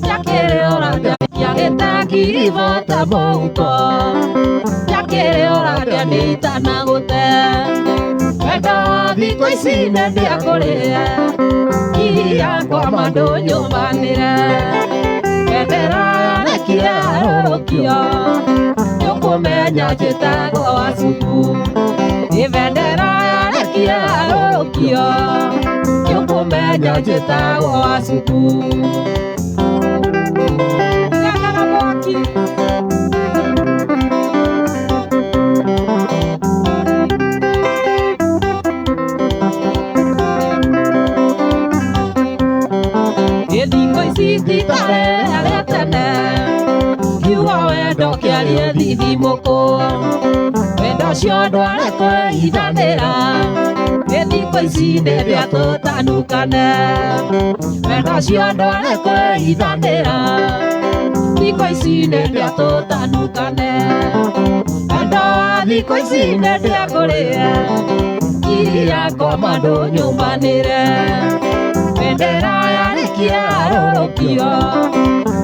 Yakereora yageta kirivota mouko Yakereora nita na gute Wenda thiko ici ndia kuria Iria kwa mandu nyumbanire Bendera nekiarorokio Nyukumenya njitagwo Wacuku Bendera nekiarorokio Nyukumenya njitagwo Wacuku Titare aletene Kiwa wendo kiarie thithi muku Wendo ciondo arekwe ithanira Thiko ici nĩrĩa tũtanukane Wendo ciondo arekwe ithanira Thiko ici nĩrĩa tũtanukane Wendo wa thiko ici nĩrĩa kũrĩa Iria kwa mandu nyumbanire Bendera yakiarorokio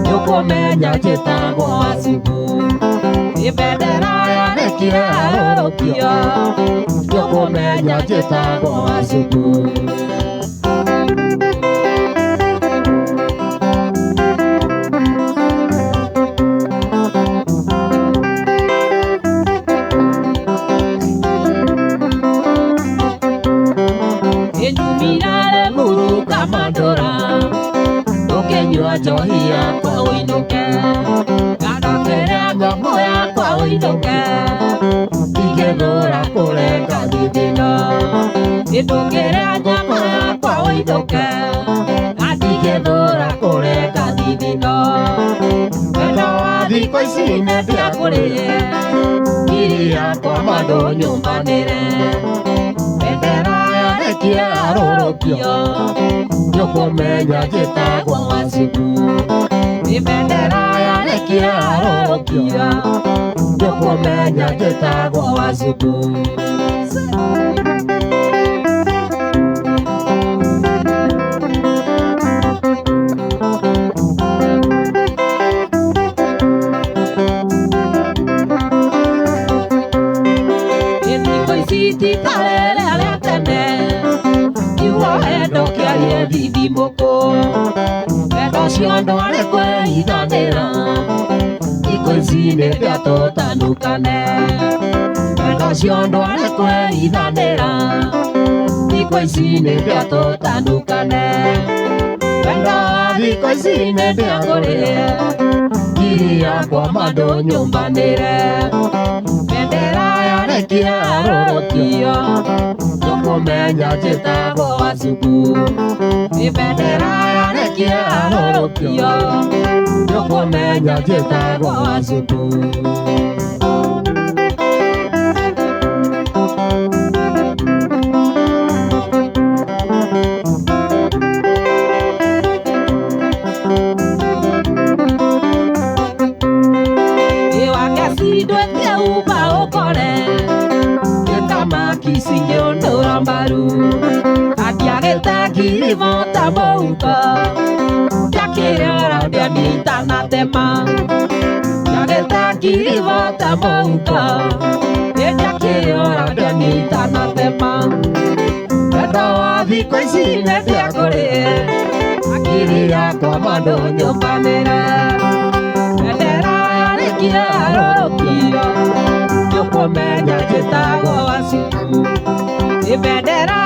Nyukumenya njitagwo Wacuku Bendera yakiarorokio Nyukumenya njitagwo Wacuku Enyumirare muru kamandora Ukenyua njohi yakwa uinuke Gandokere ngongo yakwa uinuke Igethura kurenga thithino Ndungire nyama yakwa uinuke Atigethura kurenga thithino Wendo wa thiko ici nĩndia kurie Iria kwa mandu nyumbanire Bendera yakiarorokio Nyukumenya njitagwo Wacuku Bendera yakiarorokio Nyukumenya njitagwo Wacuku Thiko ici titarere aletene Kiwa wendo kiarie thithi muku Wendo ciondo arekwe ithanira Thiko ici nĩrĩa tũtanukane Wendo ciondo arekwe ithanira Thiko ici nĩrĩa tũtanukane Wendo wa thiko ici nĩrĩa kũrĩa Iria kwa mandu nyumbanire Bendera yakiarorokio Nyukumenya njitagwo Wacuku Bendera yakiarorokio Nyukumenya njitagwo Wacuku Kisinyo mbaru Adiageta kirivota mouko Yakereora nita na tema Adiageta kirivota mouko Yakereora nita na tema Wendo wa thiko ici nĩndia kuria Iria kwa mandu nyumbanire Bendera yakiarorokio Nyukumenya njitagwo Wacuku Bendera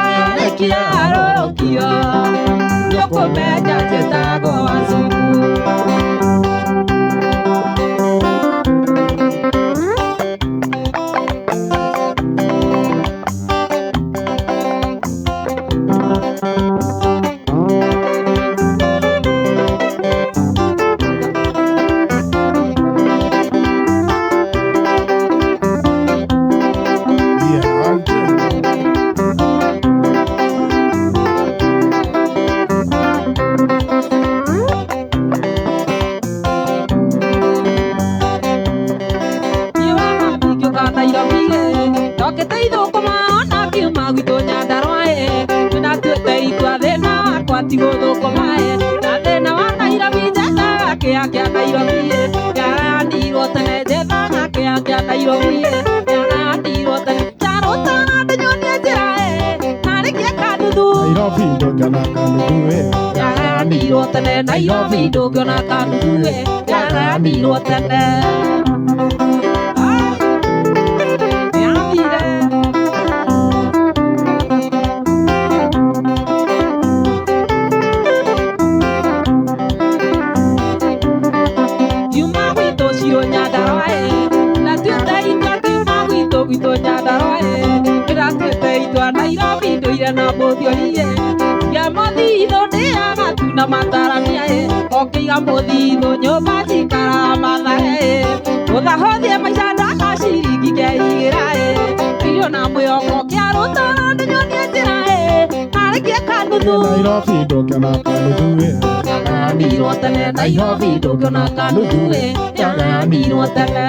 yakiarorokio Nyukumenya njitagwo Wacuku Tigo thukuma na thina wa Nairobi njega kĩa Nairobi yarandirwo tene Jetha kĩa Nairobi yarandirwo tene Charũtana ndĩnyonie njĩra narĩkia kanuthu Nairobi ndũngĩona kanuthu yarandirwo tene Nairobi ndũngĩona kanuthu yarandirwo tene Nairobi ndoire na mũthiorie ya mũthithũ ndĩaga tu na matarania okĩiga mũthithũ nyũmba njikara mathare ũthahũthie maica ndaka ciringi keigĩra irio na mwĩhoko kĩa Rũtana ndĩnyonie njĩra narĩkie kanuthu Nairobi ndũngĩona kanuthu yagayanirwo tene Nairobi ndũngĩona kanuthu yagayanirwo tene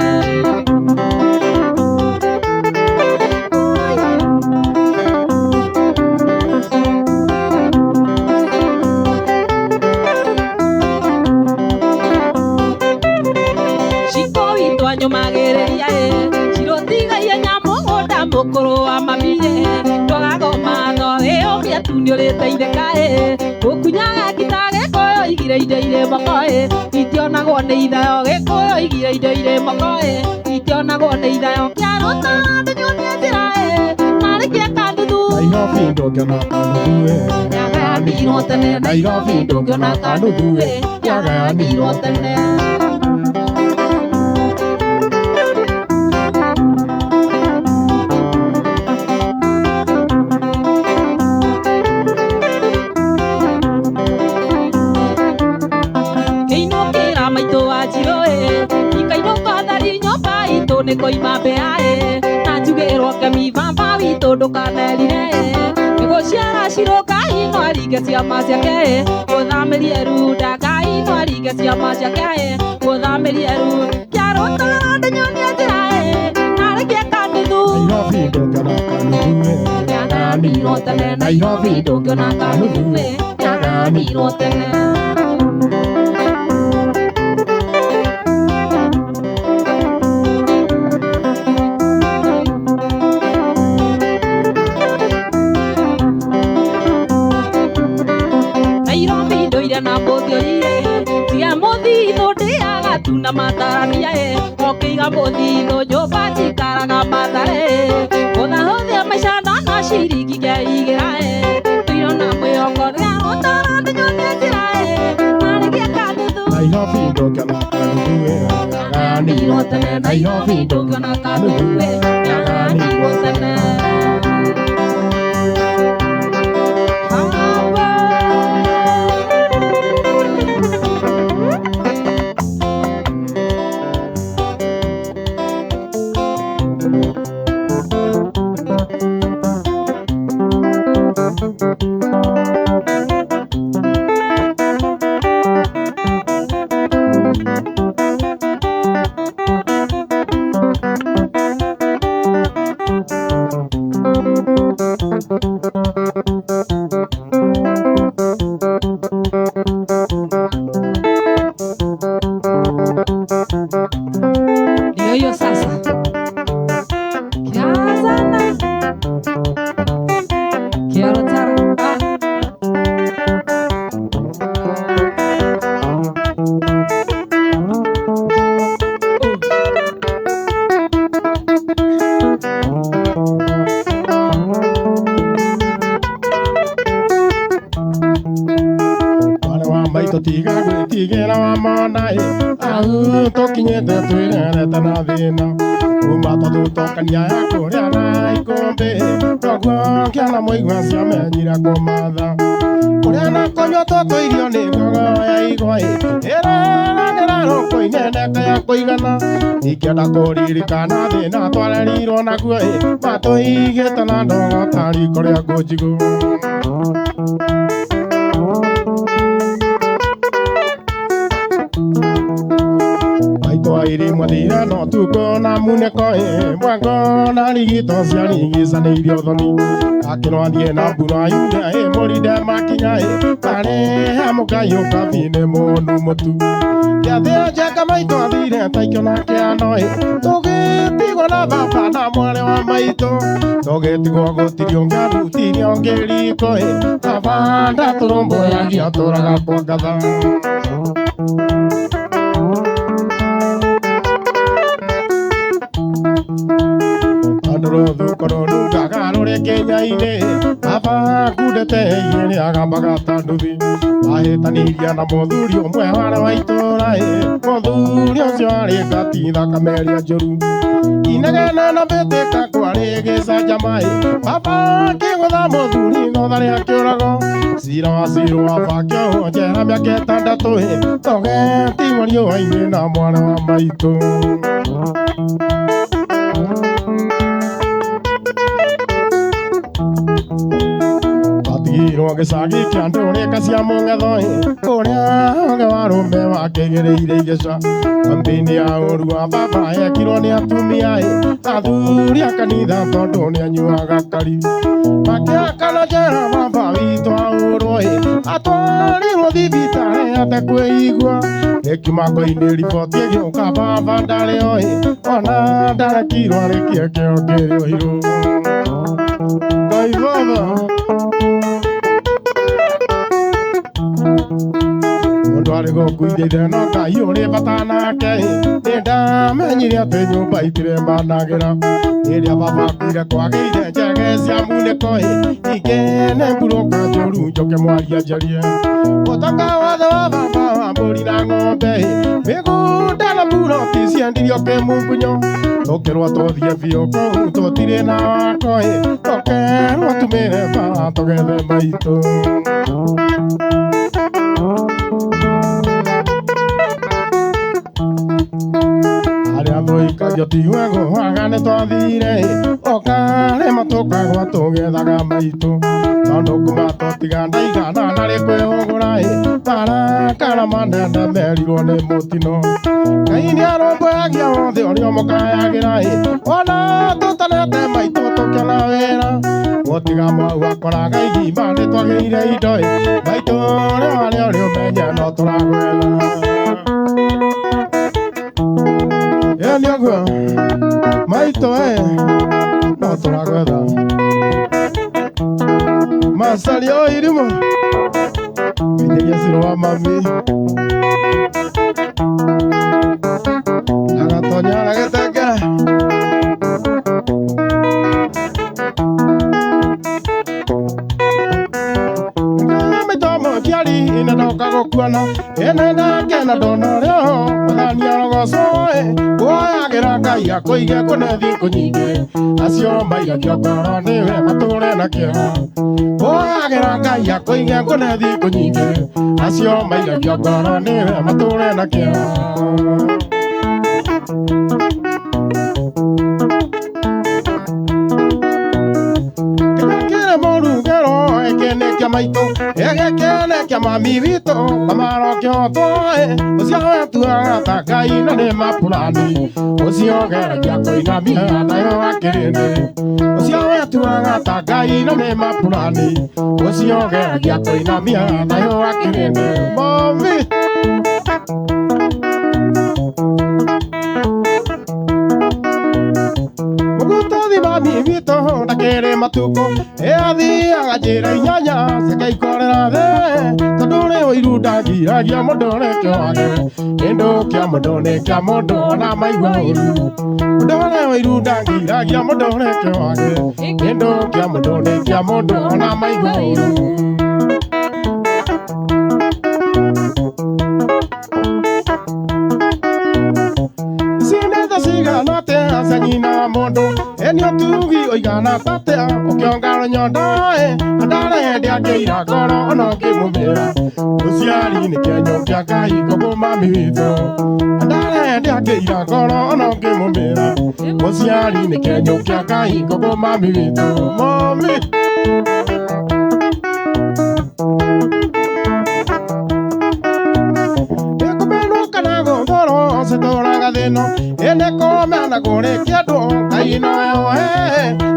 nyũmagĩrĩria cirũtigaia nyamũgũnda mũkũrũ wa mamire ndũgagoma no wĩyũmia tu nĩũrĩteithĩka gũkunyaga ngita Gĩkũyũ igire indo irĩ moko itionagwo nĩ ithayo Gĩkũyũ igire indo irĩ moko itionagwo nĩ ithayo kĩa Rũtana ndĩnyonie njĩra narĩkia kanuthu Nairobi ndũngĩona kanuthu yagayanirwo tene Nairobi ndũngĩona kanuthu yagayanirwo tene nĩkũima mbĩa na njugĩrwo kemi baba witũ ndũkanerire nĩgũciara cirũ Ngai no aringe ciama ciake gũthamĩrie runda Ngai no aringe ciama ciake gũthamĩrie kĩa Rũtana ndĩnyonie njĩra narĩkie kanuthu Nairobi ndũngĩona kanuthu yagayanirwo tene Nairobi ndũngĩona kanuthu yagayanirwo tene na mũthiorie tiga mũthithũ ndĩaga tu na matarania okĩiga mũthithũ nyũmba njikaraga mathare ũthahũthia maica ndona ciringi keigĩra irio na mwĩhoko rĩa Rũtana ndĩnyonie njĩra narĩkia kanuthu Nairobi ndũngĩona kanuthu yagayanirwo tene Nairobi ndũngĩona kanuthu yagayanirwo tene Ndio sasa kiazana kiarotara tũtiga gwĩtigĩra wa monai tũkinyĩte twĩrerete na thĩna kuma tũthutũkania ya kũrĩa na ikũmbĩ noguo ngĩona mũigua ciamenyire kũmatha kũrĩa na kũnyua tũtũirio nĩ ngogo ya igwa ĩranĩra rũkũ ineneka ya kũigana ingĩenda kũririkana thĩna twarerirwo naguo matũigĩte na ndogo ta riko rĩa ngũnjigũ iri mwathire no tukona muneko mwango na rigito ciarigicanĩire ũthoni akĩrwathie na mbura yure mũrinde makinya kareha mũkayo kabine mũnu mũtu kĩathĩa njenga maitũ athire taikio na kĩano tũgĩtigwo na baba na mwarĩ wa maitũ tũgĩtigwo gũtirĩ ũngĩarutire ũngĩriko baba ndatũrũmbũyagia tũraga kwa ngatha Korungaga rũrĩ Kenya-inĩ baba kundete igĩrĩ agambaga ta nduthi ahĩtanĩirie na mũthuri ũmwe warĩ wa itũũra mũthuri ũcio arĩ ngati thakameria njũru inegene na mbĩtĩka kwarĩ gĩcanjama baba akĩgũtha mũthuri gotha rĩa kĩũrago cira wa cirũ wabakio njera mĩaka ĩtandatũ tũgetigwo riũa-inĩ na mwarĩ wa maitũ atigirwo gĩcagi kĩa ndũrĩka cia mũng'etho kũrĩa ũge wa rũme wakĩgĩrĩire igĩca kambĩ-inĩ ya ũru wa baba ekirwo nĩ atumia athuri a kanitha tondũ nĩ anyuaga kari makĩakana njera baba witũ aũrwo atwarirwo thibitarĩ atekwĩigua ĩkiuma-ngo-inĩ riboti ĩgĩũka baba ndarĩ ona ndarekirwo arĩkie kĩo kĩrĩ ũhiru Ngai baba mũndũ arĩ gũkuithia ithe no Ngai ũrĩ bata nake nĩndamenyire atĩ nyũmba itirĩ managĩra rĩrĩa baba akuire kwagĩire njege cia munĩko ingene mburũka njũru njoke mwaria njarie ũtonga wothe wa baba wa mbũri na ng'ombe mĩgũnda na mburoti ciendirio kĩmungunyo tũkĩrwo tũthiĩ biũ kũu tũtirĩ na wako tũkerwo tumĩre baba tũgethe maitũ arĩa thũikario tiwego wagane twathire okarema tũkagwa tũgethaga maitũ tondũ kuma tũtiga ndaigana narĩ kwĩhũgũra tarakara manene merirwo nĩ mũtino Ngai nĩarũmbũyagia wothe ũrĩa mũkayagĩra ona tũtanete maitũ tũkena wĩra mũtiga mwau akoraga igima nĩtwagĩire indo maitũ ũrĩa warĩ ũrĩ ũmenye no tũragwetha yani ũguo maitũ no tũragwetha Masari o irimo Kwenye siro wa mami Nagatonya nagetega Mitomo kiari inadoka gokuana Enena kena dono reo Madani arogosoe Kuoyagira Ngai akoige kunethi kunyinge Acio maiga kiokoro niwe mature na kĩo Kuoyagira Ngai akoige kunethi kunyinge Acio maiga kiokoro niwe mature na kĩo Kĩrĩ mũrugero ekene kia maitũ egekene kia mami witũ kamaro kĩoto ũcio wetuaga ta Ngai na nĩ mapurani ũcio geragia kũinamia nayo akĩrĩndĩ ũcio wetuaga ta Ngai na nĩ mapurani ũcio geragia kũinamia nayo akĩrĩndĩ mami Mũgũtathi mami witũ ndakĩrĩ matuko athiaga njĩra inyanya cikaikorera thĩ tondũ nĩ ũiru ndangiragia mũndũ nĩ kĩo wake kĩndũ kĩa mũndũ nĩ kĩa mũndũ ona maigua ũru mũndũ nĩ ũiru ndangiragia mũndũ nĩ kĩo wake kĩndũ kĩa mũndũ nĩ kĩa mũndũ ona maigua ũru Cigana te asanyina mũndũ enio tugi oigana tatea ũkĩongara nyondo andara hĩndĩ akĩira ngoro ona ũkĩmũmĩra ũciari nĩ kĩenyũ kĩa Ngai ngũkũ mami witũ andara hĩndĩ akĩira ngoro ona ũkĩmũmĩra ũciari nĩ kĩenyũ kĩa Ngai ngũkũ mami witũ mami thoro se toraga thino ene komena kuri kiandu Ngai noyo he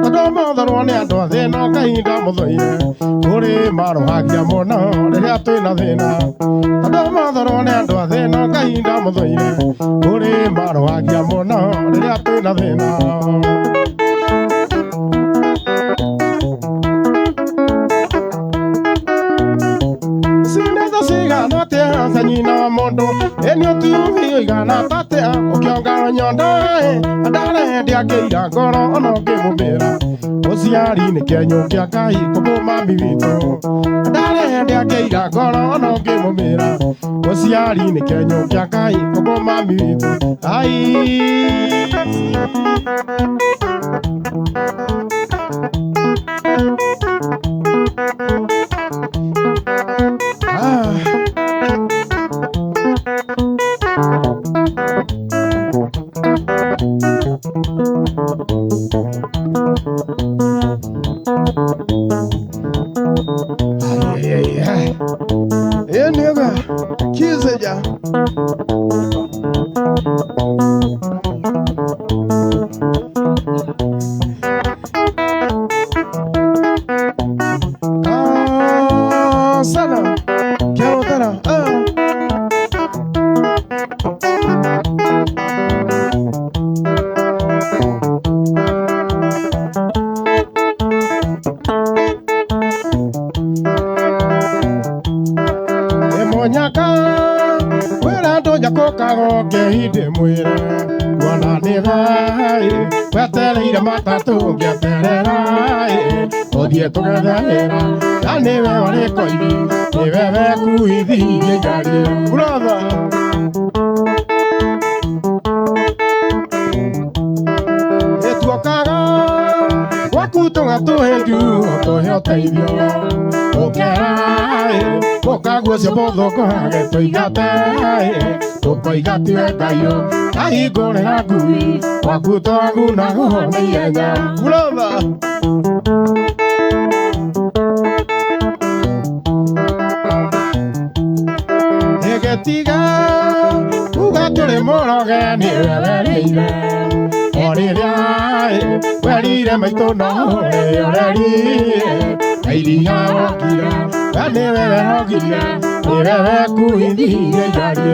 tondu mothorwo ni andu a thino Ngai ndamuthoire kuri marohagia muno riria twina thina tondu mothorwo ni andu a thino Ngai ndamuthoire kuri marohagia muno riria twina thina Sanyina mondo enyo tu igana tatea ukiongana nyonda andare ndiakeira ngoro ono ngimumira uciari ni kenyo kia Ngai kubu mami witu andare ndiakeira ngoro ono ngimumira uciari ni kenyo kia Ngai kubu mami witu ai nigga, kiss ya. Sana, quiero cara. Nyaka wera ndonya kokago ngehinde mwira wana nigai wetereire matatu ngeterera othie tugetherera na niwe wari koibi niwe wekuithie ngari brother etuokaga gwaku tugatuhendu tuhe uteithio ukerai Okaguo cia bothoko hage tuigate tukoigatire Ngaio ahingũrĩra ngui gwaku twaguna na ihenya brother ĩgĩtiga uga tũrĩ mũroge nĩwe wereire o rĩrĩa werire maitũ no ũrerire Iria wokire niwe wehogire niwe wekuithie ngari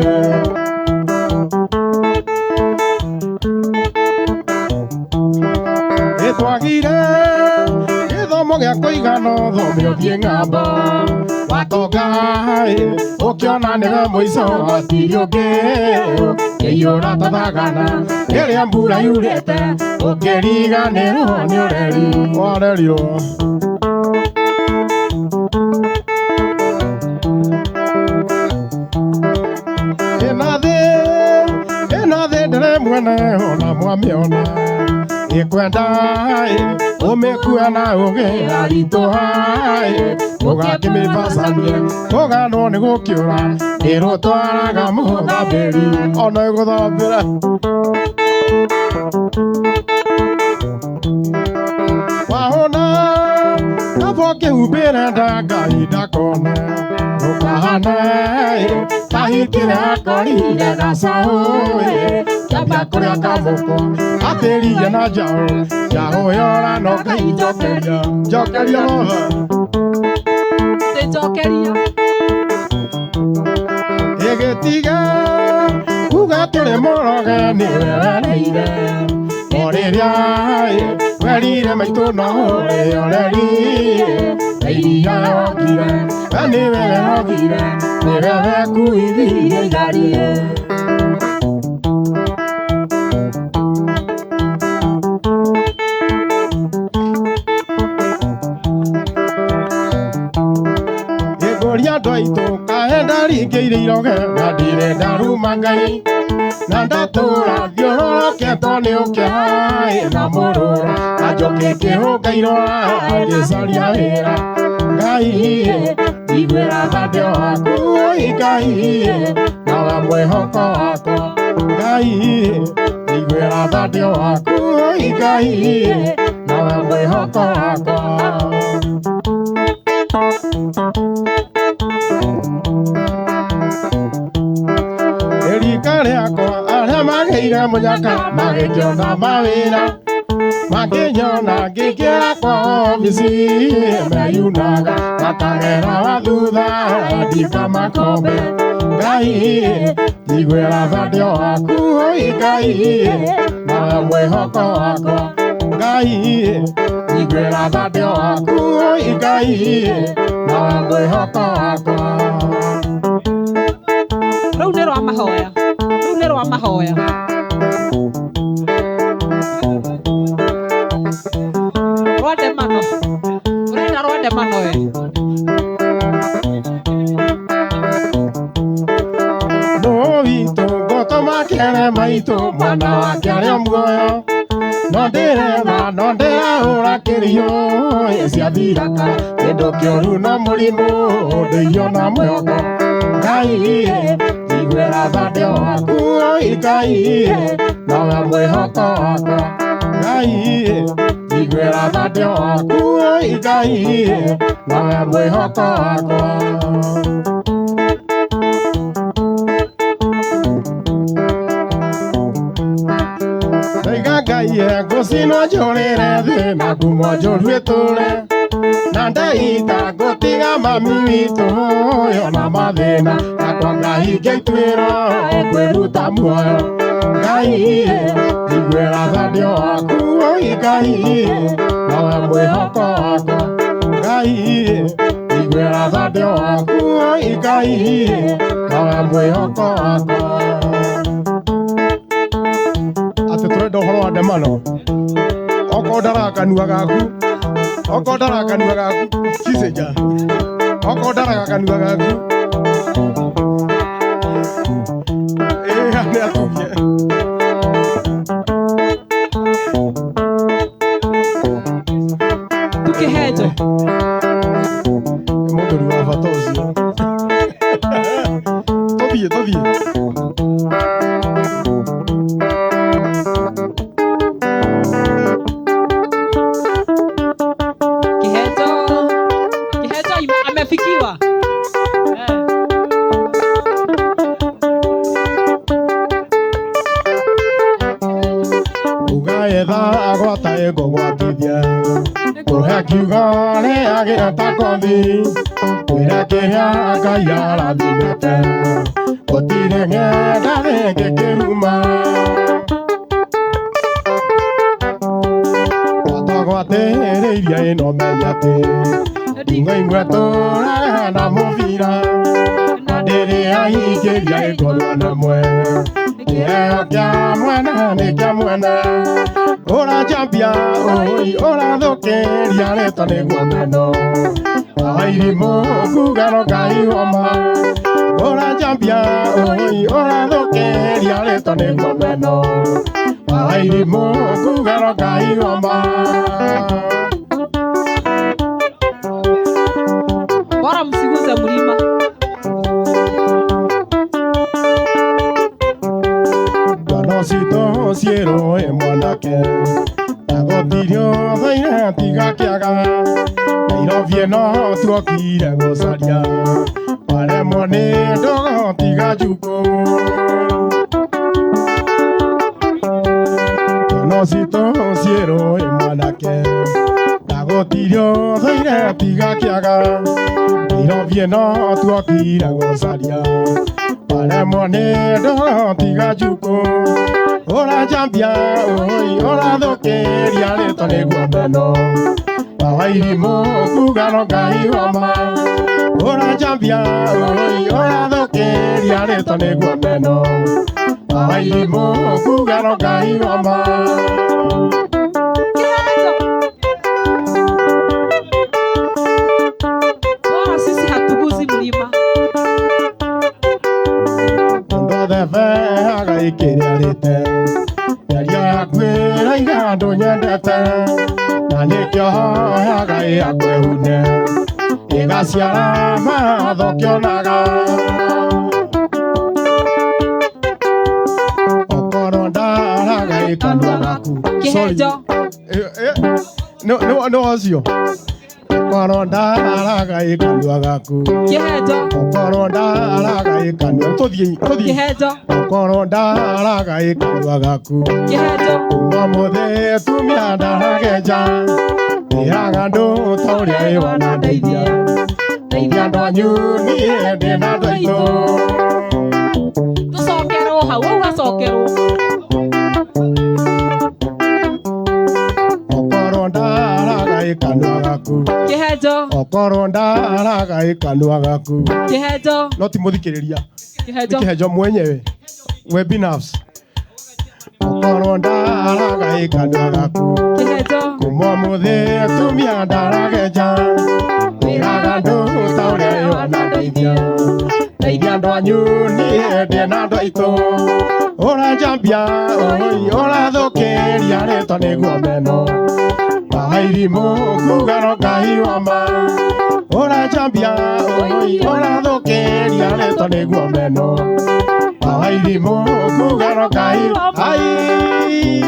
nĩtwagire gĩthomo gĩa kũigana ũthome ũthiĩ ng'ambo watonga ũkĩona nĩwe mũico hatirĩ ũngĩ kĩiyũra tathagana rĩrĩa mbura yurĩte ũkĩriganĩrwo nĩ ũreri warerirwo mwene ona mwamiona ikwenda umekua na uge aritoha ugakimibacania uganwo ni gukiura irutwaraga muthambiri ona iguthambira wahona kabo kihumbire Ngai ndakona ukahana tahikire akorire gacaũ Kambia kuria kamoko atĩria na njaũ yora no Ngai njokeria baba njokeria ĩgĩtiga uga tũrĩ mũroge nĩwe wereire o rĩrĩa werire maitũ no ũrerire iria wokire niwe wehogire niwe wekuithie ngari Gĩkũria andũ aitũ kahe ndaringĩire iroge na ndirenda ruma Ngai na ndatũra thiũrũrũkĩtwo nĩ ũkĩhaĩ na mũrũra na njoke ngĩhũnga irora ngĩcaria wĩra Ngai iguĩra thandĩ waku Ngai nawe mwĩhoko wakwa Ngai iguĩra thandĩ waku Ngai nawe mwĩhoko wakwa yako Aramagira Mujaka Magijona Mavina Magijona Gikira kwa Visi Mayunaga Matagera Waduda Dika Makobe Gai Tigwera Vadio Aku Gai Na Mwehoko Ako Gai Tigwera Vadio Aku Gai Na Mwehoko Ako Runero Amahoya Runero Amahoya Rwande mano Urenda rwande mano No vito goto makere maito Mwana wake aria muoyo No ndera ora kirio Esia thiraka Kendo kioru na murimu Ndeio na mwoko Ngai Tigwera thadio waku Ngai Nawe mwihoko wakwa Ngai Tigwera thadio waku Ngai Nawe mwihoko wakwa Ngai Gusino jorere thina Kumo jorwetule Nandaita gotiga mami witu Yona mathina Nakwa Ngai ngeitwira Okweruta muoyo Ngai Tigwera thadio waku Ngai Nawe mwihoko wakwa Ngai Tigwera thadio waku Ngai Nawe mwihoko wakwa Ate turenda uhoro wa ndemano Oko ndara kanua gaku Oko ndara kanua gaku Kiseja Oko ndara kanua gaku Ane atubie Tukihejo Modori wa fatozi Tobie Kihejo amefikiwa Ugaetha agwata ego gwatithia Kuhe kiugo agira takothi Kwira kiria Ngai arathimite Gutire ng'enda ringi kiruma Watagwatĩrĩirie ĩno menya atĩ Nding'o imwe tũraga na mũbira Na ndĩrĩa hingĩria ĩkorwo nemwe Kĩheo kĩa mwena nĩ kĩa mwena Ũranjambia ũi ũrathũkĩria rĩtwa nĩguo meno Wa irimũ kuga no Ngai woma Ũranjambia ũi ũrathũkĩria rĩtwa nĩguo meno Wa irimũ kuga no Ngai woma Bora msiguze mlima Bwana cito ciero mwanake Nagotirio thaire tiga kĩaga Nairobi ĩno tuokire gũcaria Waremwo nĩ ndogo tiga njukũ Bwana cito ciero mwanake Nagotirio thaire tiga kĩaga Nairobi ĩno tuokire gũcaria Waremwo nĩ ndogo tiga njukũ Ũranjambia ũi ũrathũkĩria rĩtwa nĩguo meno Wa irimũ kuga no Ngai woma Ũranjambia ũi ũrathũkĩria rĩtwa nĩguo meno Wa irimũ kuga no Ngai woma Bora sisi hatuguzi mlima Ndothe agaikĩria rĩte Mĩario yaku ĩraiga ndũnyendete Na nĩkĩo hoyaga ĩakwehune Ĩgaciara matho kĩonaga Okorwo ndaraga kanua gaku Kihejo no ũcio Okoronda aragai kanua gaku. Kihejo. Okoronda aragai kanua. Tothie. Kihejo. Okoronda aragai kanua gaku. Kihejo. Mamothe tumia ndarageja. Ihagando toria iwana ndeithia. Ndeithia ndwanyu nie ndina ndwaitũ. Tucokerwo hau ugacokerwo. Okoronda aragai kanua gaku. Kihejo. Okoronda aragai kanua gaku. Kihejo. No timuthikiriria. Kihejo. Kihejo mwenyewe. We binafsi. Okoronda aragai kanua gaku. Kihejo. Kuma muthe tumia ndarageja. Ihagando toria iwana ndeithia. Ndeithia ndwanyu nie ndina ndwaitũ. Ora jambia oi ora thokeria rĩtwa nĩguo meno. Mahairimu kugano Ngai wa ma. Ora jambia oi ora thokeria rĩtwa nĩguo meno. Mahairimu kugano Ngai ai.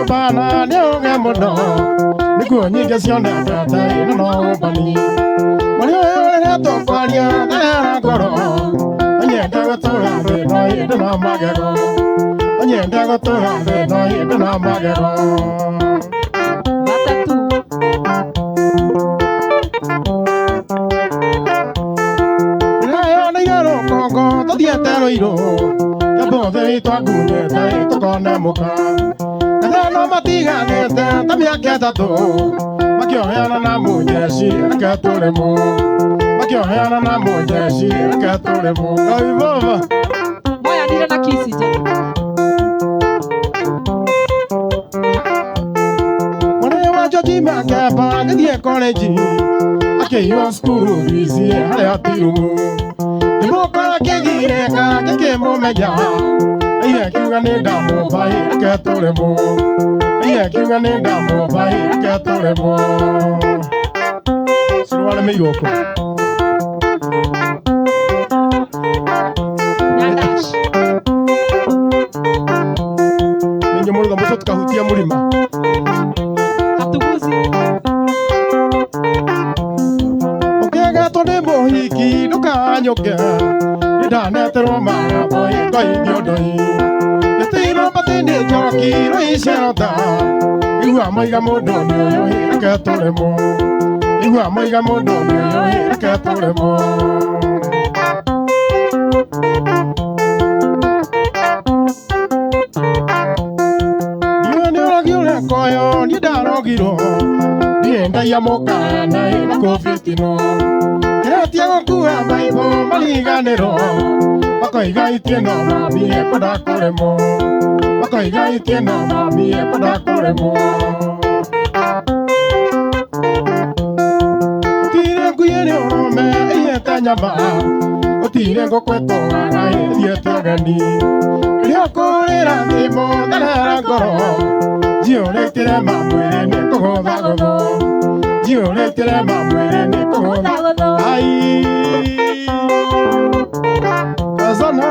Bana nyoge muno nikuo nyinge ciona ndata ino no bani mari oyo to kwaria na ngoro anyenda gutura thi no inde na magego anyenda gutura thi no inde na magego Batatu. Rayo na yaro kongo to diete roiro ya bothe twagunye tai tukone muka. No matiganete ta miaka ĩtatũ makĩoheana na mũnjeci reke tũrĩmũ makĩoheana na mũnjeci reke tũrĩmũ Ngai baba Moya ndire na kisi je. mwana wa George Makeba ngĩthiĩ college akĩiywo cukuru bici harĩa tirumu ndĩmũkora kĩgirĩka ngĩkĩmũmenya Iye kiuga nĩ ndamũmbai reke tũrĩmũ Iye kiuga nĩ ndamũmbai reke tũrĩmũ Suruale mĩigũkũ Nyandash. Ninyo mũrũga mũco tukahutia mũrima Hatuguzi. Ũkĩagatwo nĩ mũhiki ndũkanyũke nĩndaneterwo magambo ĩkoinio ndoi gĩtĩirwo mbatĩ-inĩ njoki rũicerota igua maiga mũndũ nĩ ũyũ reke tũrĩmũ igua maiga mũndũ nĩ ũyũ reke tũrĩmũ Ndiũĩ nĩ ũrogi ũreka ũyũ niĩ ndarogirwo niĩ ndaia mũkana ĩna kũbitino kĩratia gũkua maitho mariganĩro makoiga itiĩno mami ekwenda kũrĩmwo makoiga itiĩno mami ekwenda kũrĩmwo Gũtirĩ ngui ĩrĩ ũrũme ĩiyĩte nyama gũtirĩ ngũkũ ĩtũũraga ĩthiĩte ũgeni rĩrĩa ũkũrĩra thimo tharara ngoro njiũrĩkĩre mamwĩrĩ nĩ kũgũtha gũthũ njiũrĩkĩre mamwĩrĩ nĩ kũgũtha gũthũ ai Azana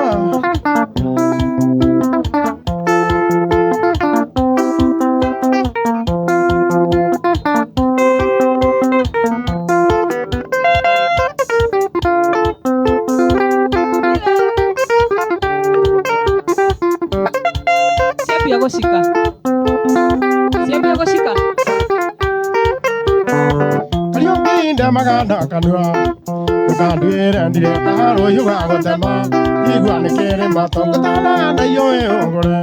Siapia goshika. Siapia goshika. Kariũki maganda kanua ndandwĩre ndire kaharũ yuga gũtema igua nĩ kĩrĩma tongotana na iũĩ ũgũre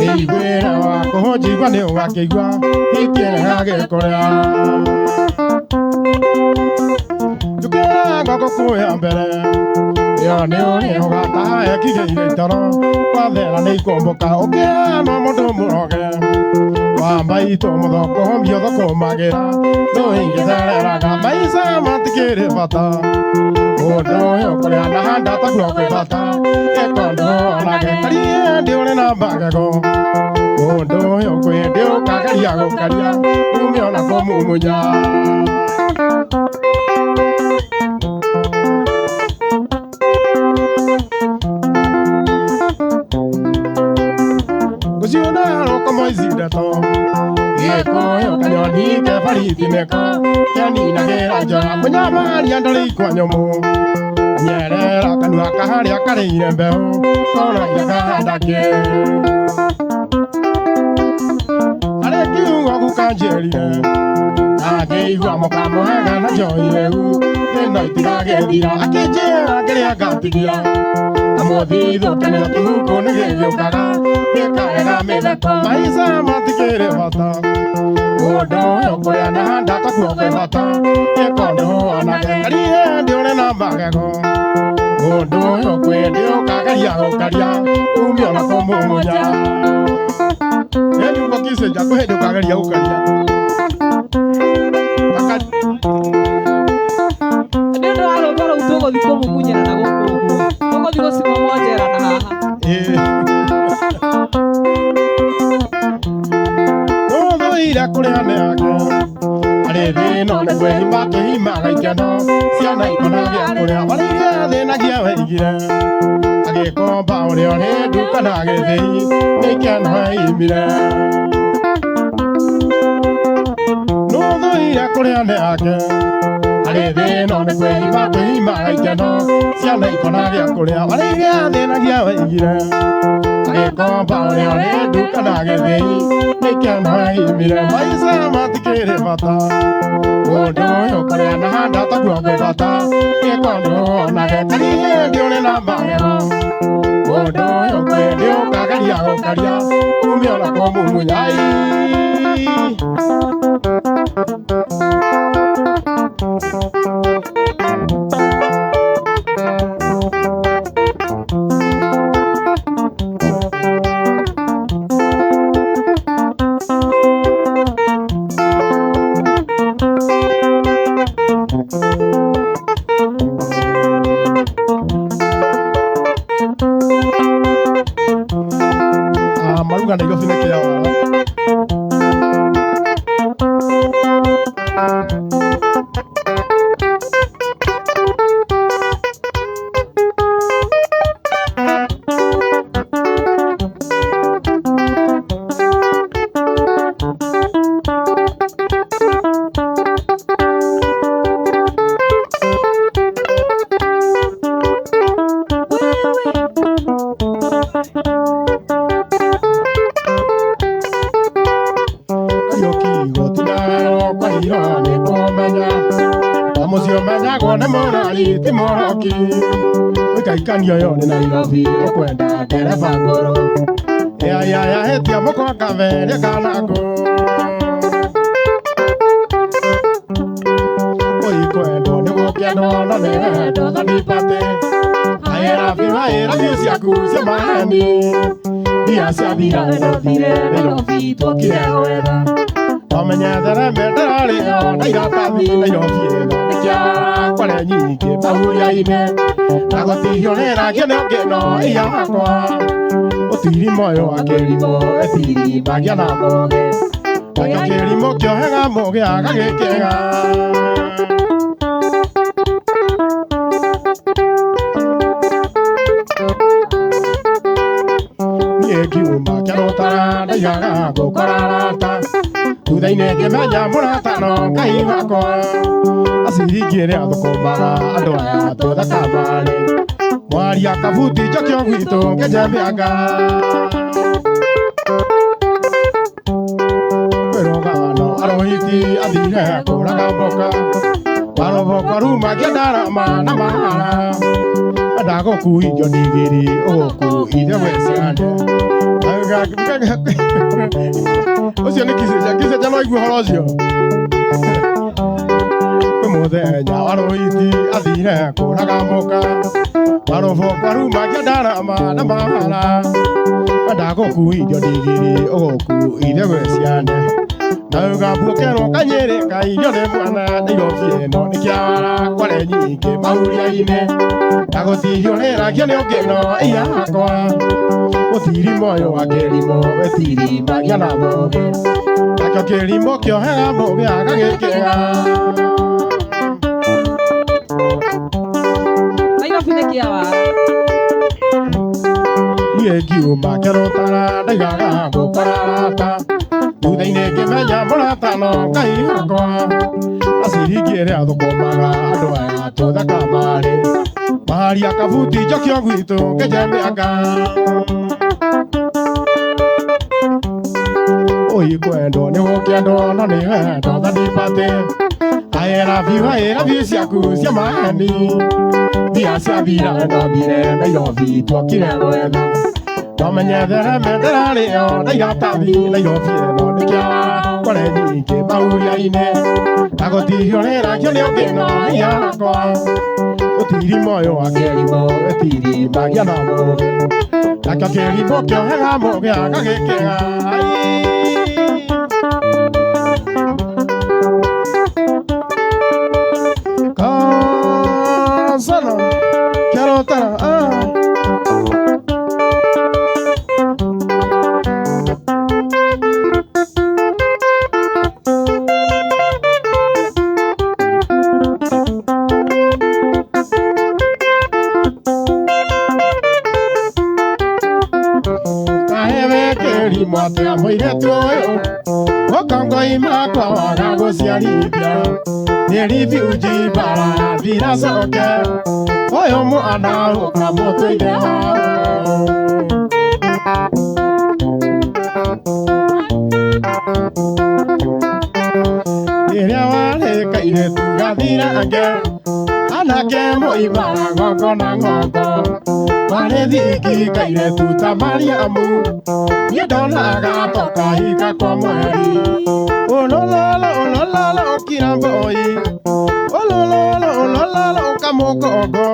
ĩiguĩra wa kũhũnjigua nĩ ũgakĩigua itiene gagĩkũrĩa njũkĩra ngoko kuoya mbere Yo ne o gata e ki ge toro kwa de la nei ko boka o ke no mo do mo ge wa mai to mo do ko mi do ko ma ge do inge da ra ga mai sa ma te ke re bata o do yo ko ya na da ta ko ko bata e ko do na ge kari de o na ba ga ko o do yo ko e de o ka ga ya ko ka ya u mi ona ko mu nya como existe todo y coño cañón ni que fariti me co que ni na que ra ya punya mari andali coño mo nyere ra kanu akahari akare irembe kona ya ga ke ale ki ungo ku kanjeri age igwa mo ka mo ga na jo ireu ne no tira ge dira akeje agere agatigia amodido que no tu con el yo caga de caer a me la toma y sa mate quiere bata odo yo voy a nada ka ku ke bata e kono ana ke kari de one na ba ga ko odo yo kwe de o caga ya o caria u mi ona como moña e ni un poquito ya coge de caga ya o caria ndio alo bora utogo dikomo munyera na goko togo diko simo mojera na haha no do ira kure ane ake ale de no le kwe himba ke himba ga ikano sia na ikona ge kure abali ge de na ge wa igira age ko ba ore ore du kana ge de ne kyan ha imira no do ira kure ane ake ale de no le kwe himba ke himba ga ikano sia na ikona ge kure abali ge de na ge wa igira age ko ba ore ore du kana ge de ne kyan ha imira mai sa ma te kere bata odo yo kore na da ta ku ge bata e kono na ge kari de one na ba ge odo yo kore de o ka ga ya o karia u mi ona ko mu nyai maruga na igofi neke ya timoroki wikaikania yo ni Nairobi okwenda ndereba ngoro ya hetia moko akaveria kanako oikwendo ni gukiendo no ni wendo thanipate aera viva era ciaku cia maheni ia ciathira Nairobi twokire wega omenyethere menderarĩ yo na iratathi Nairobi ĩno nĩkĩa kware nyingĩ mahuria-inĩ na gũtihio nĩ rangi nĩ ngĩno iya wakwa ũtiri moyo wa kĩrimũ etiri magia na mũgĩ nakĩo kĩrimũ kĩohega mũgĩa gagĩkĩga niĩ ngiuma kĩarũtara ndaigaga gũkora arata thutha-inĩ ngĩmenya mũrata no Ngai wakwa aciringire athũkũmaga andũ aya tũthaka marĩ mwaria kabuti njokio gwitũ ngĩnjembeanga kwĩrũgano arohiti athire kũraga mboka maroboko ruma ngĩndarama na mahara ndagũkuithio ndigiri ũgũkuithie weciande ucio nĩ Kiseja no igue horo ucio muthenya wa ruiti athire kuraga mboka marobo kwaru makendara mana mara ndagukuithio ndigiri ugukuithie gwe ciane na ugabukerwo kanyere kaithio ni mwana Nairobi ino ni kiawara kware nyingi mauria-ine na gutithio niragio ni ungino iakwa gutiri moyo wa kirimo wetiri magia na moge nakio kirimo kiohega moge agagikega Nairobi ni kiawara niĩ ngiuma kĩrũtara ndaigaga gũkorarata thutha-inĩ ngĩmenya mũrata no Ngai wakwa aciringĩre thũkũmaga andũ aya tũthaka marĩ maharia kabuti njokio gwitũ ngĩnje mĩanga ũikwendwo nĩ gũkĩendwo no nĩ wendo thanipatĩ I love you ciaku cia maheni thia ciathira ndombire Nairobi twokire rwetha nomenyethere mendera rĩo ndaigatathi Nairobi ĩno nĩ kĩawara kware nyingĩ mauria-inĩ na gũtihio nĩrakio nĩ ũngĩno yakwa gũtiri moyo wa kĩrimũ wetiri magia na mũgĩ nakio kĩrimũ kĩohega mũgĩ agagĩkĩga Sana, quiero estar Kahebe kerimo te amoire tuyo Okango imakwa wagago ciarithia Nĩribĩũnji bara thira coke ũyũ mwana ũkamũtũire wao rĩrĩa warĩkaire tugathirange anake mũimara ng'ongo na ng'ongo warĩ thiki kaire tuta Mariamu niĩ ndonaga tokahika kwa mweri olololo kiramboi olololo kamugongo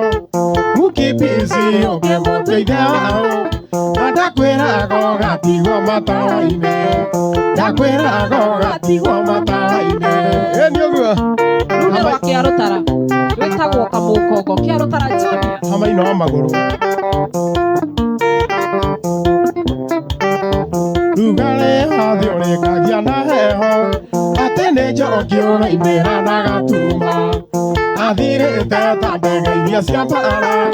mukibizi ũngĩmũteithia wao na ndakwĩraga gatigwo matawa-inĩ ndakwĩraga gatigwo matawa-inĩ nĩ ũguo rũrĩ rwa kĩarũtara rwĩtagwo kamũkongo kĩarũtara Junior hamaino wa magũrũ rugarĩ hathĩ ũrĩkagia na heho atĩ nĩ njoki ũraimĩra na gatuma athirĩte ta ndege iria cia mbara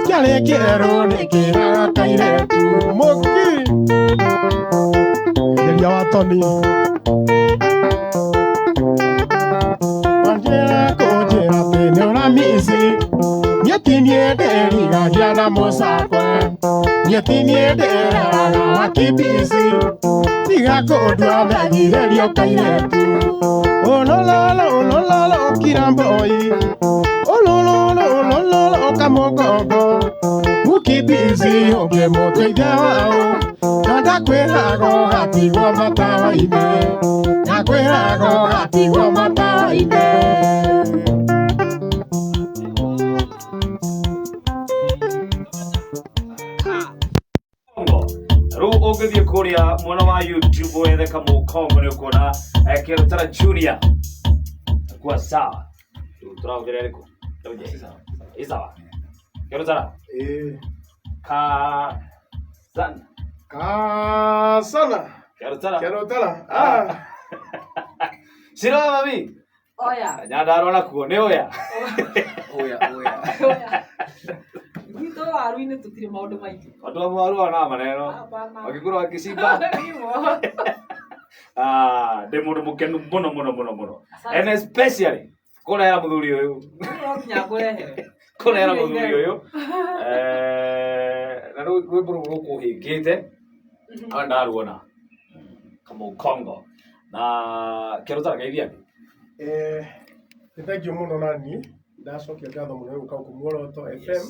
ciarĩ kĩerũ nĩ kĩraga kairĩtu mũki nderia wa toni wanjĩra kũnjĩra atĩ nĩ ũramici nyetinie ndĩrigagia na mũcakwe nyetinie ndĩraga wa kibisi tiga kũndua menyithĩrio kairĩtu olololo kiramboi olololo kamugongo mukibizi ũngĩmũteithia wao na ndakwĩraga gatigwo matawa-inĩ ndakwĩraga gatigwo matawa-inĩ Rĩu ũngĩthiĩ kũrĩa mwena wa YouTube wethe Kamũkongo nĩ ũkuona Kĩarũtara Junior kwa sawa rĩu tũrahũthĩra ĩrĩkũ ĩ sawa Kĩarũtara Kasana Kĩarũtara Sira mami oya nyandarwa nakuo nĩ oya gwitũ waru-inĩ tũtirĩ maũndũ maingĩ andũ amwe maruaga na maneno magĩkorwo akĩcimba ndĩ mũndũ mũkenu mũno and especially kũrehera mũthuri ũyũ kũrehera mũthuri ũyũ na rwĩmbo rũu rũkũhĩngĩte ona ndaruona Kamũkongo na Kĩarũtara geithia nĩ thengiũ mũno nani ndacokia ngatho mũno gũka kũmuoroto FM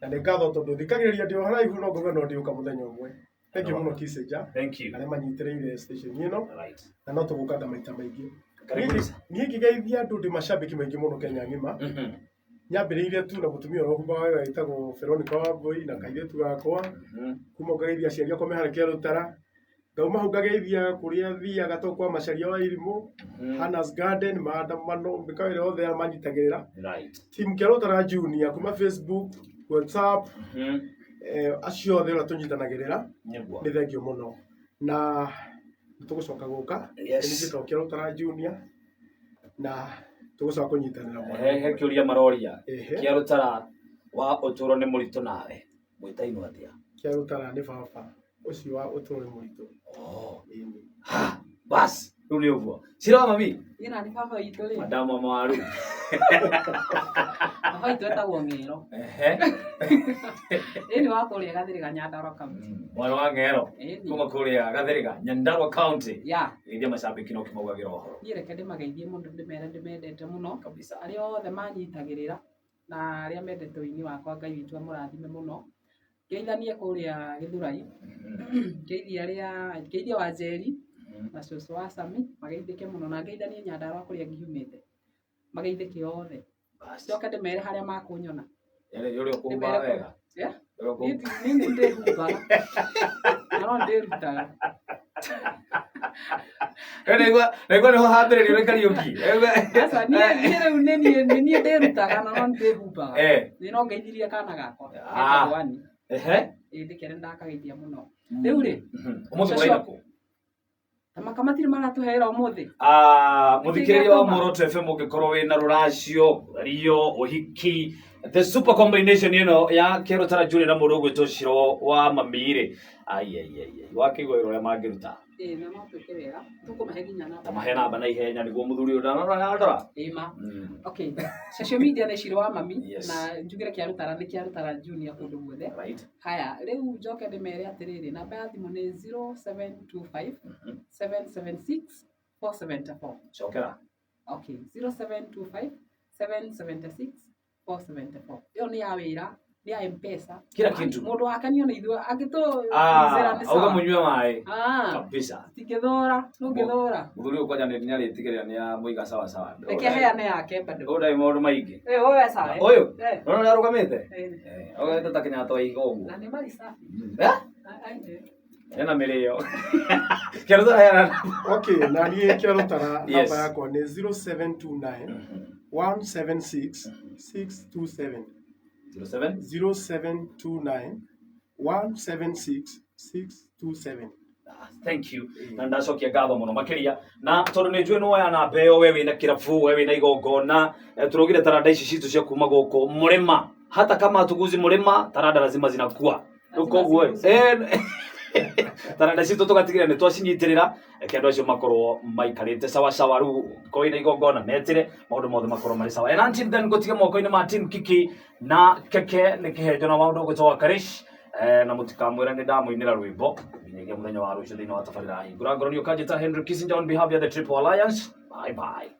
na nĩ ngatho tondũ thikagĩrĩria ndĩ o haraihu no ngauga no ndĩũka mũthenya ũmwe thengiũ mũno Kiseja arĩa manyitĩrĩire station ĩno na no tũgũkanga maita maingĩ Niĩ ngĩgeithia andũ ndĩ macambĩki maingĩ mũno Kenya ng'ima. Nyambĩrĩirie tu na mũtumia ũrĩa ũhumbaga wega wĩtagwo Veronica Wambui na kairĩtu gakwa. Kuma ngageithia aciari akwa me harĩa Kĩarũtara. Ngauma hau ngageithia kũrĩa thiaga to kwa Macharia wa Irimũ, Hannah's Garden, maandamano, mĩkawa ĩrĩa yothe manyitagĩrĩra. Team Kĩarũtara Junior kuma Facebook, WhatsApp, acio othe ũrĩa tũnyitanagĩrĩra. Nĩ thengio mũno. Na tũgũcoka gũka. Nĩ gĩtagwo Kĩarũtara Junior. Na tũgũcoka kũnyitanĩra mwana. He kĩũria maroria. Kĩarũtara wa ũtũũro nĩ mũritũ nawe. Mwĩtainwo atĩa? Kĩarũtara nĩ baba. Ũcio wa ũtũũro nĩ mũritũ. Bas, rĩu nĩ ũguo. Cira mami? Ĩna nĩ baba witũ rĩ. Madam Amaru. Baba witũ etagwo Ng'ero. Ĩni wa kũrĩa Gathĩrĩga Nyandarua County. Mwana wa Ng'ero. Kuma kũrĩa Gathĩrĩga Nyandarua County. Ya. Geithia macambĩki no kĩmaugagĩra ũhoro. Niĩ reke ndĩmageithie mũndũ ndĩmere ndĩmendete mũno. Kabisa. Arĩa othe manyitagĩrĩra na arĩa mendete ũini wakwa Ngai witũ amũrathime mũno. Ngeithanie kũrĩa Gĩthũrai. Ngeithia wa Njeri na cũcũ wa Sami mageithĩke mũno na ngeithanie Nyandarua kũrĩa ngiumĩte. Mageithĩke othe. Coke ndĩmere harĩa makũnyona. Ũrĩa ũkũmba wega. Nĩ ndĩhumbaga. No ndĩrutaga. Nĩguo nĩho hambĩrĩrio nĩ Kariũki. Sasa niĩ rĩu nĩ niĩ ndĩrutaga na no ndĩhumbaga. Nĩ no ngeithirie kana gakwa. Wani. Ndĩkĩre ndakageithia mũno. Rĩu rĩ. Ũmũthĩ waina kũ? Makamati maratũhera ũmũthĩ. Mũthikĩrĩria wa Muoroto FM ũngĩkorwo wĩna rũracio, rio, ũhiki, the super combination ĩno ya Kĩarũtara Junior na mũndũ ũgwĩtwo Shiro wa Mamire. Wakĩigua wĩra ũrĩa mangĩruta. Na no twĩke wega. Tũkũmahe nginya namba. Tamahe namba na ihenya nĩguo mũthuri ũyũ ndanarora. Ma. Okay. Social media nĩ Shiro wa Mami na njugĩre Kĩarũtara nĩ Kĩarũtara Junior kũndũ guothe. Haya, rĩu njoke ndĩmere atĩrĩrĩ, namba ya thimũ nĩ 0725 776 474. Cokera. Okay, 0725 776 474. Ĩyo nĩ ya wĩra, nĩ ya M-Pesa. Kila kitu. Mũndũ wakanio nĩ ithuĩ agĩtũizera nĩ sawa. Auga munyue maĩ. Kabisa. Tikithora, ndũngĩthora. Mũthuri ũyũ kwanja nĩ arĩtigĩrĩra nĩ amũiga sawa sawa. Reke heane yake bado. Ũndai maũndũ maingĩ. Ũyũ sawa. Ũyũ? Nĩ arũgamĩte? Ũgagĩta ta Kenyatta wa igogo. Na nĩ mari safi. Ena mĩrĩo. Kĩarũtara yana. Okay, na niĩ Kĩarũtara namba yakwa nĩ 0729 176 627. 0729 176 627. Thank you. Na ndacokia ngatho mũno makĩria. Na tondũ nĩ njũĩ nĩ woya namba ĩyo we wĩna kĩrabu, we wĩna igongona, tũrugire taranda ici citũ cia kuma gũkũ Mũrĩma. Hata kama hatuguzi Mũrĩma, taranda lazima zinakuwa. Koguo taranda citũ tũgatigĩrĩra nĩ twacinyitĩrĩra eke andũ acio makorwo maikarĩte sawa sawa, rĩu korwo ina igongona metĩre maũndũ mothe makorwo marĩ sawa. And until then ngũtiga moko-inĩ ma Team Kiki na Keke nĩ kĩhenjo na maũndũ ũgwĩtwo Karish. Na mũtikamwĩra nĩ ndamũinĩra rwĩmbo nginyagia mũthenya wa rũciũ thĩinĩ wa tabarĩra hingũra ngoro nĩ ũkanjĩta Henry Kissinger on behalf of the Triple Alliance. Bye bye.